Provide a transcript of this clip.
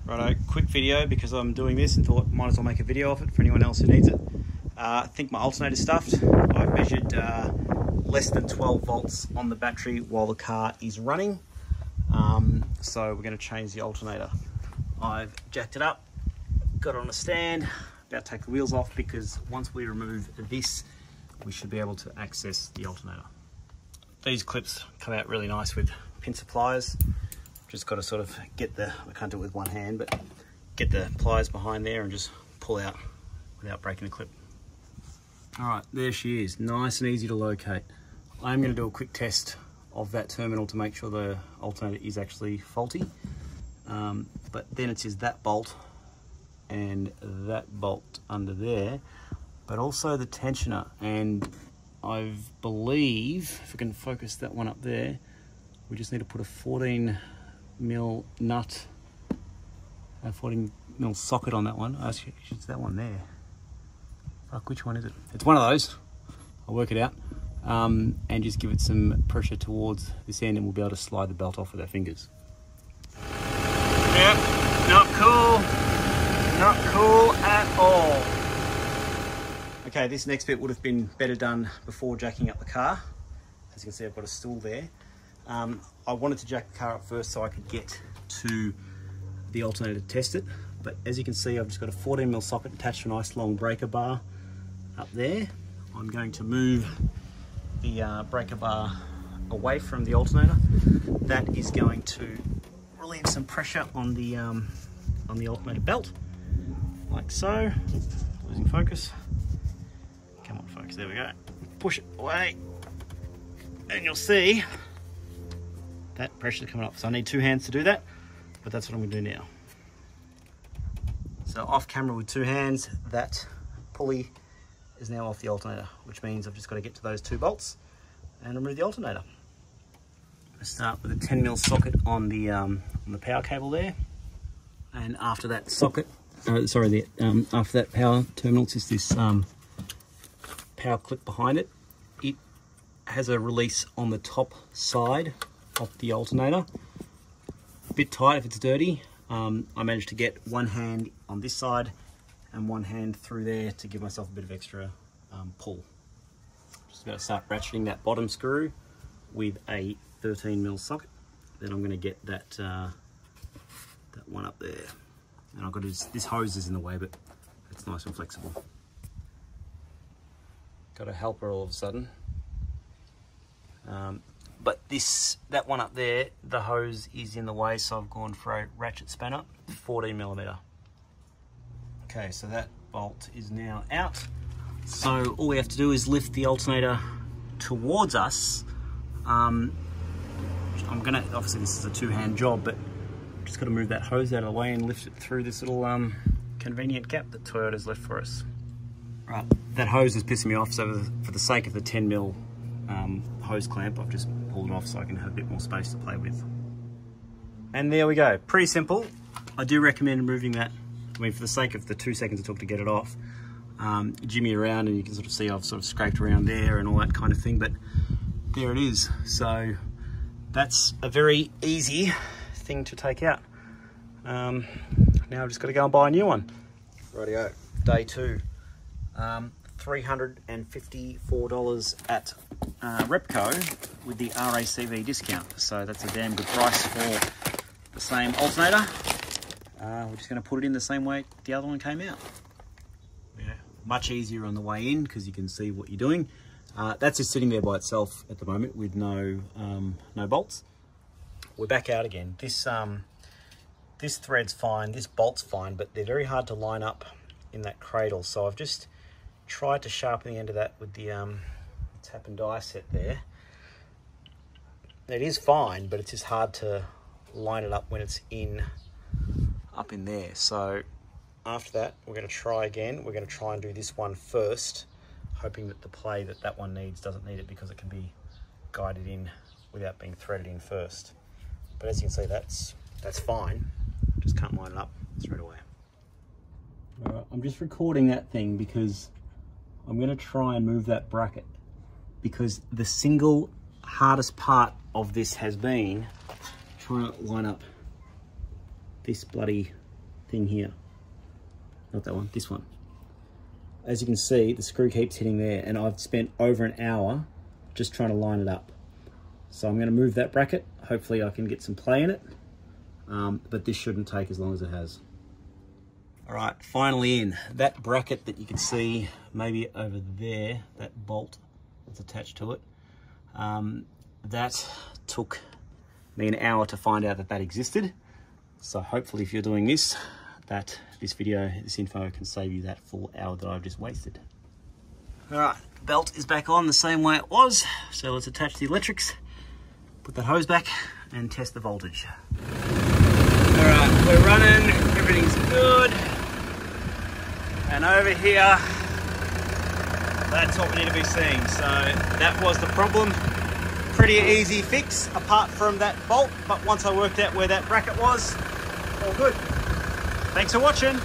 Righto, quick video because I'm doing this and thought might as well make a video of it for anyone else who needs it. I think my alternator's stuffed. I've measured less than 12 volts on the battery while the car is running. So we're going to change the alternator. I've jacked it up, got it on a stand, about to take the wheels off because once we remove this, we should be able to access the alternator. These clips come out really nice with pincer pliers. Just got to sort of get I can't do it with one hand, but get the pliers behind there and just pull out without breaking the clip. All right, there she is, nice and easy to locate. I'm going to do a quick test of that terminal to make sure the alternator is actually faulty. But then it is that bolt and that bolt under there, but also the tensioner. And I believe, if we can focus that one up there, we just need to put a 14 mil nut, a 14 mil socket on that one. Oh, it's that one there. Fuck, which one is it? It's one of those. I'll work it out. And just give it some pressure towards this end and we'll be able to slide the belt off with our fingers. Yep, not cool. Not cool at all. Okay, this next bit would have been better done before jacking up the car. As you can see, I've got a stool there. I wanted to jack the car up first so I could get to the alternator to test it. But as you can see, I've just got a 14 mil socket attached to a nice long breaker bar up there. I'm going to move the breaker bar away from the alternator. That is going to relieve some pressure on the alternator belt, like so. Losing focus. Come on, focus. There we go. Push it away, and you'll see that pressure coming up. So I need two hands to do that, but that's what I'm going to do now. So off camera with two hands, that pulley is now off the alternator, which means I've just got to get to those two bolts and remove the alternator. I start with a 10 mil socket on the power cable there, and after that socket, after that power terminal, it's just this power clip behind it. It has a release on the top side of the alternator. A bit tight if it's dirty. I managed to get one hand on this side and one hand through there to give myself a bit of extra pull. Just about to start ratcheting that bottom screw with a 13 mil socket. Then I'm going to get that that one up there. And I've got this hose is in the way, but it's nice and flexible. Got a helper all of a sudden. But that one up there, the hose is in the way, so I've gone for a ratchet spanner, 14 millimeter. Okay, so that bolt is now out. So all we have to do is lift the alternator towards us. Obviously this is a two-hand job, but just got to move that hose out of the way and lift it through this little convenient gap that Toyota's left for us. Right, that hose is pissing me off, so for the sake of the 10 mil hose clamp, I've just pulled it off so I can have a bit more space to play with. And there we go, pretty simple. I do recommend removing that. I mean, for the sake of the 2 seconds it took to get it off, jimmy around and you can sort of see I've sort of scraped around there and all that kind of thing, but there it is. So that's a very easy thing to take out. Now I've just got to go and buy a new one. Rightio, day two. $354 at Repco with the RACV discount. So that's a damn good price for the same alternator. We're just going to put it in the same way the other one came out. Yeah, much easier on the way in because you can see what you're doing. That's just sitting there by itself at the moment with no bolts. We're back out again. This thread's fine, this bolt's fine, but they're very hard to line up in that cradle. So I've just tried to sharpen the end of that with the tap and die set there. It is fine, but it's just hard to line it up when it's up in there. So after that, we're going to try again. We're going to try and do this one first, hoping that the play that one needs doesn't need it because it can be guided in without being threaded in first. But as you can see, that's fine. Just can't line it up straight away. All right, I'm just recording that thing because I'm going to try and move that bracket, because the single hardest part of this has been trying to line up this bloody thing here. Not that one, this one. As you can see, the screw keeps hitting there, and I've spent over an hour just trying to line it up. So I'm going to move that bracket. Hopefully I can get some play in it, but this shouldn't take as long as it has. All right, finally in. That bracket that you can see maybe over there, that bolt that's attached to it, that took me an hour to find out that that existed. So hopefully if you're doing this, that this info can save you that full hour that I've just wasted. All right, the belt is back on the same way it was. So let's attach the electrics, put that hose back and test the voltage. All right, we're running, everything's good. And over here, that's what we need to be seeing. So that was the problem. Pretty easy fix apart from that bolt, but once I worked out where that bracket was, all good. Thanks for watching.